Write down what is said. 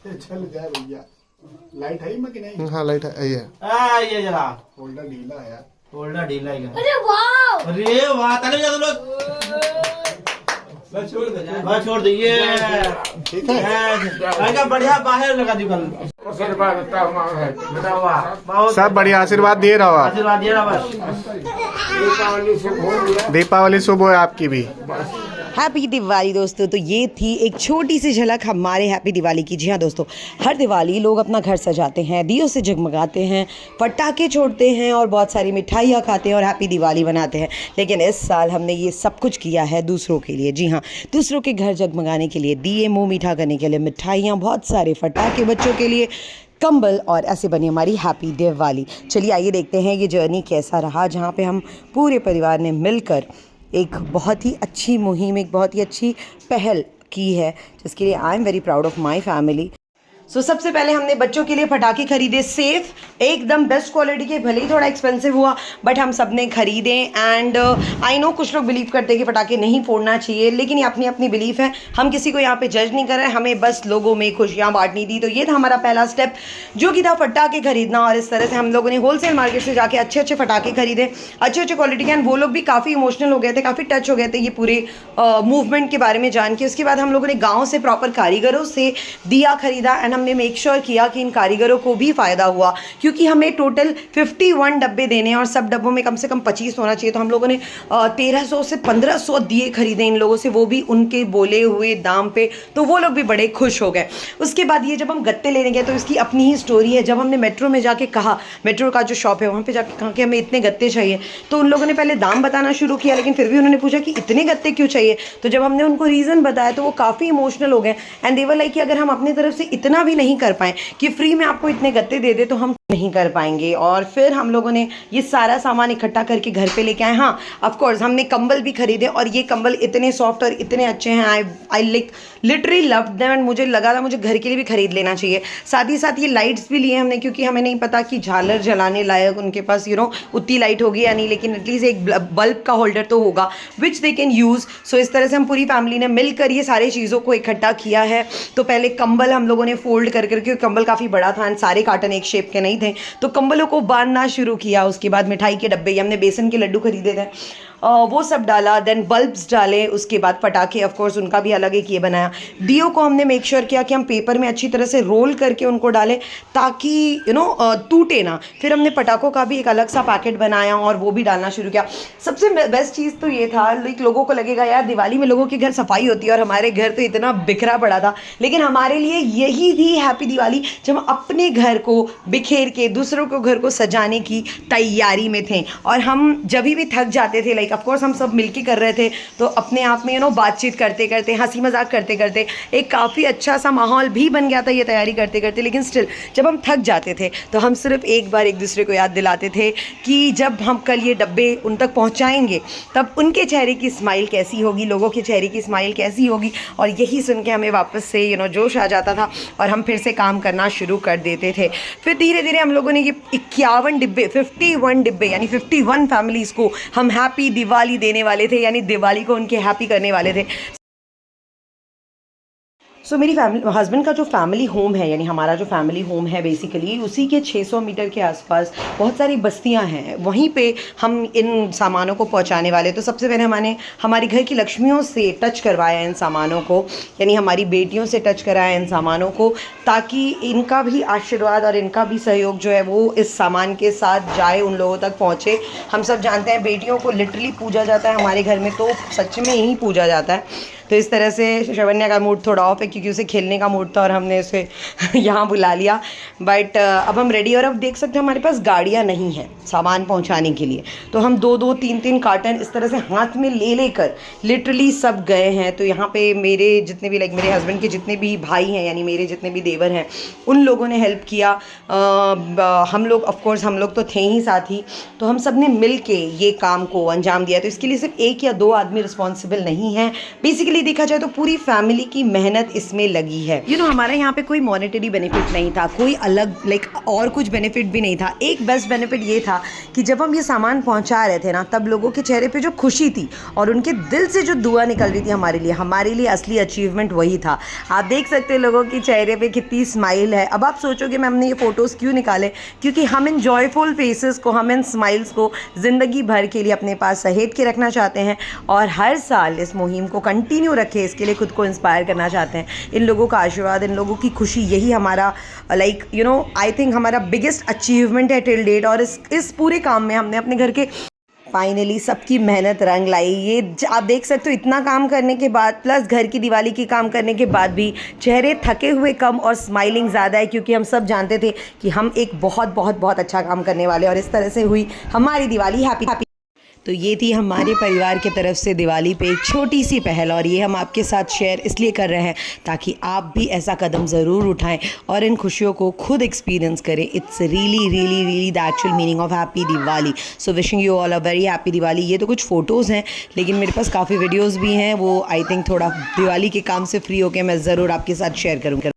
चल जाए भैया। लाइट है में कि नहीं? हाँ लाइट है ये ये जरा होल्डर ढीला है यार। होल्डर ढीला ही है। अरे वाह, अरे वाह, ताली बजा दो लोग। बस छोड़ दो ये। ठीक है, बढ़िया बाहर लगा दी कल। सब बढ़िया, आशीर्वाद दे रहा हो आप। आशीर्वाद दे रहा बस। दीपावली शुभ हो आपकी भी। हैप्पी दिवाली दोस्तों। तो ये थी एक छोटी सी झलक हमारे हैप्पी दिवाली की। जी हाँ दोस्तों, हर दिवाली लोग अपना घर सजाते हैं, दियों से जगमगाते हैं, पटाखे छोड़ते हैं और बहुत सारी मिठाइयाँ खाते हैं और हैप्पी दिवाली बनाते हैं। लेकिन इस साल हमने ये सब कुछ किया है दूसरों के लिए। जी हाँ, दूसरों के घर जगमगाने के लिए, दिए मुँह मीठा करने के लिए, मिठाइयाँ, बहुत सारे पटाखे बच्चों के लिए, कंबल, और ऐसे बनी हमारी हैप्पी दिवाली। चलिए आइए देखते हैं ये जर्नी कैसा रहा, जहाँ पे हम पूरे परिवार ने मिलकर एक बहुत ही अच्छी मुहिम, एक बहुत ही अच्छी पहल की है, जिसके लिए I am very proud of my family. So सबसे पहले हमने बच्चों के लिए पटाखे खरीदे, सेफ, एकदम बेस्ट क्वालिटी के, भले ही थोड़ा एक्सपेंसिव हुआ बट हम सब ने खरीदे। एंड आई नो कुछ लोग बिलीव करते हैं कि पटाखे नहीं फोड़ना चाहिए, लेकिन ये अपनी अपनी बिलीफ है, हम किसी को यहाँ पे जज नहीं कर रहे हैं, हमें बस लोगों में खुशियाँ बांटनी थी। तो ये था हमारा पहला स्टेप, जो कि था पटाखे खरीदना। और इस तरह से हम लोगों ने होलसेल मार्केट से जाके अच्छे अच्छे पटाखे खरीदे, अच्छे अच्छे क्वालिटी के। एंड वो लोग भी काफ़ी इमोशनल हो गए थे, काफ़ी टच हो गए थे ये पूरे मूवमेंट के बारे में जान के। उसके बाद हम लोगों ने गाँव से प्रॉपर कारीगरों से दिया खरीदा एंड हमने मेक श्योर किया कि इन कारीगरों को भी फ़ायदा हुआ, क्योंकि हमें टोटल 51 डब्बे देने हैं और सब डब्बों में कम से कम 25 होना चाहिए। तो हम लोगों ने 1300 से 1500 दिए खरीदे इन लोगों से, वो भी उनके बोले हुए दाम पे। तो वो लोग भी बड़े खुश हो गए। उसके बाद ये जब हम गत्ते लेने गए तो इसकी अपनी ही स्टोरी है। जब हमने मेट्रो में जाके कहा, मेट्रो का जो शॉप है वहाँ पे जाके कहा कि हमें इतने गत्ते चाहिए, तो उन लोगों ने पहले दाम बताना शुरू किया, लेकिन फिर भी उन्होंने पूछा कि इतने गत्ते क्यों चाहिए। तो जब हमने उनको रीज़न बताया तो वो काफ़ी इमोशनल हो गए एंड दे वर लाइक कि अगर हम अपनी तरफ से इतना भी नहीं कर पाएँ कि फ्री में आपको इतने गत्ते दे दे तो हम नहीं कर पाएंगे। और फिर हम लोगों ने ये सारा सामान इकट्ठा करके घर पे लेके आए। हाँ, ऑफ कोर्स हमने कंबल भी खरीदे और ये कंबल इतने सॉफ्ट और इतने अच्छे हैं, I like literally loved them and मुझे लगा था मुझे घर के लिए भी खरीद लेना चाहिए। साथ ही साथ ये लाइट्स भी लिए हमने, क्योंकि हमें नहीं पता कि झालर जलाने लायक उनके पास उतनी लाइट होगी या नहीं, लेकिन एटलीस्ट एक बल्ब का होल्डर तो होगा विच दे कैन यूज़। सो इस तरह से हम पूरी फैमिली ने मिलकर ये सारी चीज़ों को इकट्ठा किया है। तो पहले कंबल हम लोगों ने फोल्ड करके, कंबल काफ़ी बड़ा था एंड सारे कार्टन एक शेप के नहीं थे, तो कंबलों को बांधना शुरू किया। उसके बाद मिठाई के डब्बे, हमने बेसन के लड्डू खरीदे थे, वो सब डाला। देन बल्ब्स डाले। उसके बाद पटाखे, ऑफ कोर्स उनका भी अलग एक ये बनाया। दियों को हमने मेक श्योर किया कि हम पेपर में अच्छी तरह से रोल करके उनको डालें ताकि टूटे ना। फिर हमने पटाखों का भी एक अलग सा पैकेट बनाया और वो भी डालना शुरू किया। सबसे बेस्ट चीज़ तो ये था, लाइक लोगों को लगेगा यार दिवाली में लोगों के घर सफाई होती है और हमारे घर तो इतना बिखरा पड़ा था, लेकिन हमारे लिए यही थी हैप्पी दिवाली, जब हम अपने घर को बिखेर के दूसरों के घर को सजाने की तैयारी में थे। और हम जब भी थक जाते थे, लाइक ऑफ कोर्स हम सब मिलके कर रहे थे, तो अपने आप में बातचीत करते करते, हंसी मजाक करते करते एक काफ़ी अच्छा सा माहौल भी बन गया था ये तैयारी करते करते। लेकिन स्टिल जब हम थक जाते थे तो हम सिर्फ एक बार एक दूसरे को याद दिलाते थे कि जब हम कल ये डब्बे उन तक पहुंचाएंगे तब उनके चेहरे की स्माइल कैसी होगी, लोगों के चेहरे की स्माइल कैसी होगी। और यही सुन के हमें वापस से जोश आ जाता था और हम फिर से काम करना शुरू कर देते थे। फिर धीरे धीरे हम लोगों ने ये 51 डिब्बे, 51 डिब्बे यानी 51 फैमिलीज़ को हम हैप्पी दिवाली देने वाले थे, यानी दिवाली को उनके हैप्पी करने वाले थे। सो मेरी हस्बैंड का जो फैमिली होम है, यानी हमारा जो फैमिली होम है बेसिकली, उसी के 600 मीटर के आसपास बहुत सारी बस्तियां हैं, वहीं पे हम इन सामानों को पहुंचाने वाले। तो सबसे पहले हमने हमारी घर की लक्ष्मियों से टच करवाया इन सामानों को, यानी हमारी बेटियों से टच कराया इन सामानों को, ताकि इनका भी आशीर्वाद और इनका भी सहयोग जो है वो इस सामान के साथ जाए, उन लोगों तक पहुँचे। हम सब जानते हैं बेटियों को लिटरली पूजा जाता है हमारे घर में, तो सच में ही पूजा जाता है। तो इस तरह से शवन्या का मूड थोड़ा ऑफ है क्योंकि उसे खेलने का मूड था और हमने उसे यहाँ बुला लिया। बट अब हम रेडी, और अब देख सकते हैं हमारे पास गाड़ियाँ नहीं हैं सामान पहुँचाने के लिए, तो हम 2-2, 3-3 कार्टन इस तरह से हाथ में ले लेकर लिटरली सब गए हैं। तो यहाँ पे मेरे जितने भी मेरे हस्बैंड के जितने भी भाई हैं, यानी मेरे जितने भी देवर हैं, उन लोगों ने हेल्प किया। हम लोग ऑफकोर्स हम लोग तो थे ही साथ ही, तो हम सब ने मिल के ये काम को अंजाम दिया। तो इसके लिए सिर्फ 1 या 2 आदमी रिस्पॉन्सिबल नहीं हैं, बेसिकली बेसिकली देखा जाए तो पूरी फैमिली की मेहनत इसमें लगी है। हमारे यहाँ पे कोई मॉनेटरी बेनिफिट नहीं था, कोई अलग और कुछ बेनिफिट भी नहीं था। एक बेस्ट बेनिफिट ये था कि जब हम ये सामान पहुँचा रहे थे ना, तब लोगों के चेहरे पे जो खुशी थी और उनके दिल से जो दुआ निकल रही थी हमारे लिए असली अचीवमेंट वही था। आप देख सकते हैं लोगों के चेहरे पे कितनी स्माइल है। अब आप सोचोगे मैं हमने ये फ़ोटोज़ क्यों निकाले, क्योंकि हम इन जॉयफुल फेसेस को, हम इन स्माइल्स को ज़िंदगी भर के लिए अपने पास सहेज के रखना चाहते हैं और हर साल इस मुहिम को कंटिन्यू रखें, इसके लिए खुद को इंस्पायर करना चाहते हैं। इन लोगों का आशीर्वाद, इन लोगों की खुशी, यही हमारा आई थिंक हमारा बिगेस्ट अचीवमेंट है टिल डेट। और इस पूरे काम में हमने अपने घर के फाइनली सबकी मेहनत रंग लाई। ये आप देख सकते हो, इतना काम करने के बाद प्लस घर की दिवाली की काम करने के बाद भी चेहरे थके हुए कम और स्माइलिंग ज़्यादा है, क्योंकि हम सब जानते थे कि हम एक बहुत बहुत बहुत अच्छा काम करने वाले और इस तरह से हुई हमारी दिवाली हैप्पी। तो ये थी हमारे परिवार की तरफ से दिवाली पे एक छोटी सी पहल, और ये हम आपके साथ शेयर इसलिए कर रहे हैं ताकि आप भी ऐसा कदम ज़रूर उठाएं और इन खुशियों को खुद एक्सपीरियंस करें। It's really really really the actual meaning of happy Diwali. So wishing you all a very happy Diwali. ये तो कुछ फ़ोटोज़ हैं, लेकिन मेरे पास काफ़ी वीडियोज़ भी हैं, वो आई थिंक थोड़ा दिवाली के काम से फ्री होकर मैं ज़रूर आपके साथ शेयर करूँगा।